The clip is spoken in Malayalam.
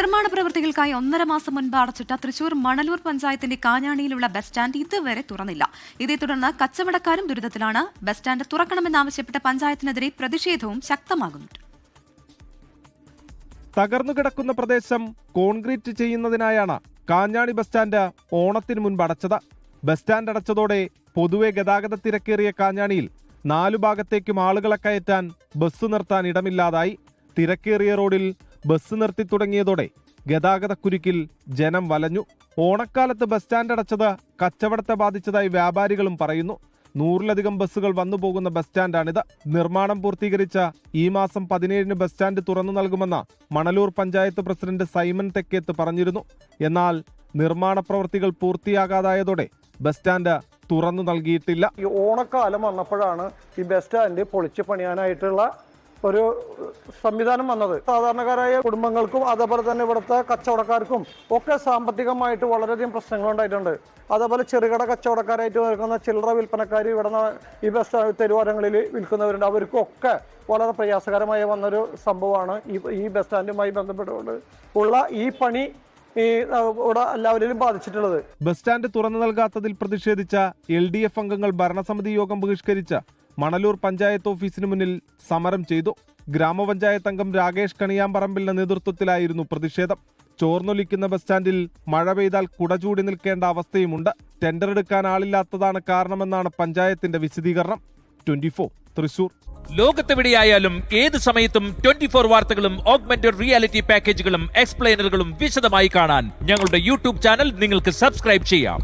നിർമ്മാണ പ്രവൃത്തികൾക്കായി 1.5 മാസം മുൻപ് അടച്ചിട്ട തൃശൂർ മണലൂർ പഞ്ചായത്തിന്റെ കാഞ്ഞാണിയിലുള്ള ബസ് സ്റ്റാൻഡ് ഇതുവരെ തുറന്നില്ല. ഇതേ തുടർന്ന് കച്ചവടക്കാരും ദുരിതത്തിലാണ്. ബസ് സ്റ്റാൻഡ് തുറക്കണമെന്നാവശ്യപ്പെട്ട പഞ്ചായത്തിനെതിരെ പ്രതിഷേധവും ശക്തമാകുന്നുണ്ട്. തകർന്നുകിടക്കുന്ന പ്രദേശം കോൺക്രീറ്റ് ചെയ്യുന്നതിനായാണ് കാഞ്ഞാണി ബസ് സ്റ്റാൻഡ് ഓണത്തിന് മുൻപ് അടച്ചത്. ബസ് സ്റ്റാൻഡ് അടച്ചതോടെ പൊതുവെ ഗതാഗത തിരക്കേറിയ കാഞ്ഞാണിയിൽ 4 ഭാഗത്തേക്കും ആളുകളെ കയറ്റാൻ ബസ് നിർത്താൻ ഇടമില്ലാതായി. തിരക്കേറിയ റോഡിൽ ബസ് നിർത്തി തുടങ്ങിയതോടെ ഗതാഗതക്കുരുക്കിൽ ജനം വലഞ്ഞു. ഓണക്കാലത്ത് ബസ് സ്റ്റാൻഡ് അടച്ചത് കച്ചവടത്തെ ബാധിച്ചതായി വ്യാപാരികളും പറയുന്നു. 100-ലധികം ബസ്സുകൾ വന്നുപോകുന്ന ബസ് സ്റ്റാൻഡാണിത്. നിർമ്മാണം പൂർത്തീകരിച്ച ഈ മാസം 17-ന് ബസ് സ്റ്റാൻഡ് തുറന്നു നൽകുമെന്ന് മണലൂർ പഞ്ചായത്ത് പ്രസിഡന്റ് സൈമൺ തെക്കേത്ത് പറഞ്ഞിരുന്നു. എന്നാൽ നിർമ്മാണ പ്രവൃത്തികൾ പൂർത്തിയാകാതായതോടെ ബസ് സ്റ്റാൻഡ് തുറന്നു നൽകിയിട്ടില്ല. ഈ ഓണക്കാലം വന്നപ്പോഴാണ് ഈ ബസ് സ്റ്റാൻഡ് പൊളിച്ചു പണിയാനായിട്ടുള്ള ഒരു സംവിധാനം വന്നത്. സാധാരണക്കാരായ കുടുംബങ്ങൾക്കും അതേപോലെ തന്നെ ഇവിടുത്തെ കച്ചവടക്കാർക്കും ഒക്കെ സാമ്പത്തികമായിട്ട് വളരെയധികം പ്രശ്നങ്ങൾ ഉണ്ടായിട്ടുണ്ട്. അതേപോലെ ചെറുകിട കച്ചവടക്കാരായിട്ട് നിൽക്കുന്ന ചില്ലറ വിൽപ്പനക്കാർ ഇവിടെ ഈ ബസ് സ്റ്റാൻഡ് തെരുവോരങ്ങളിൽ വിൽക്കുന്നവരുണ്ട്. അവർക്കൊക്കെ വളരെ പ്രയാസകരമായി വന്നൊരു സംഭവമാണ് ഈ ബസ് സ്റ്റാൻഡുമായി ബന്ധപ്പെട്ടുകൊണ്ട് ഉള്ള ഈ പണി ഇവിടെ എല്ലാവരിലും ബാധിച്ചിട്ടുള്ളത്. ബസ് സ്റ്റാൻഡ് തുറന്നു നൽകാത്തതിൽ പ്രതിഷേധിച്ച LDF അംഗങ്ങൾ ഭരണസമിതി യോഗം ബഹിഷ്കരിച്ച മണലൂർ പഞ്ചായത്ത് ഓഫീസിന് മുന്നിൽ സമരം ചെയ്തു. ഗ്രാമപഞ്ചായത്ത് അംഗം രാകേഷ് കണിയാമ്പറമ്പിലിന്റെ നേതൃത്വത്തിലായിരുന്നു പ്രതിഷേധം. ചോർന്നൊലിക്കുന്ന ബസ് സ്റ്റാൻഡിൽ മഴ പെയ്താൽ കുടചൂടി നിൽക്കേണ്ട അവസ്ഥയുമുണ്ട്. ടെൻഡർ എടുക്കാൻ ആളില്ലാത്തതാണ് കാരണമെന്നാണ് പഞ്ചായത്തിന്റെ വിശദീകരണം. 24 തൃശൂർ. ലോകത്തെവിടെയായാലും ഏത് സമയത്തും 24 വാർത്തകളും ഓഗ്മെന്റഡ് റിയാലിറ്റി പാക്കേജുകളും എക്സ്പ്ലെയിനറുകളും വിശദമായി കാണാൻ ഞങ്ങളുടെ യൂട്യൂബ് ചാനൽ നിങ്ങൾക്ക് സബ്സ്ക്രൈബ് ചെയ്യാം.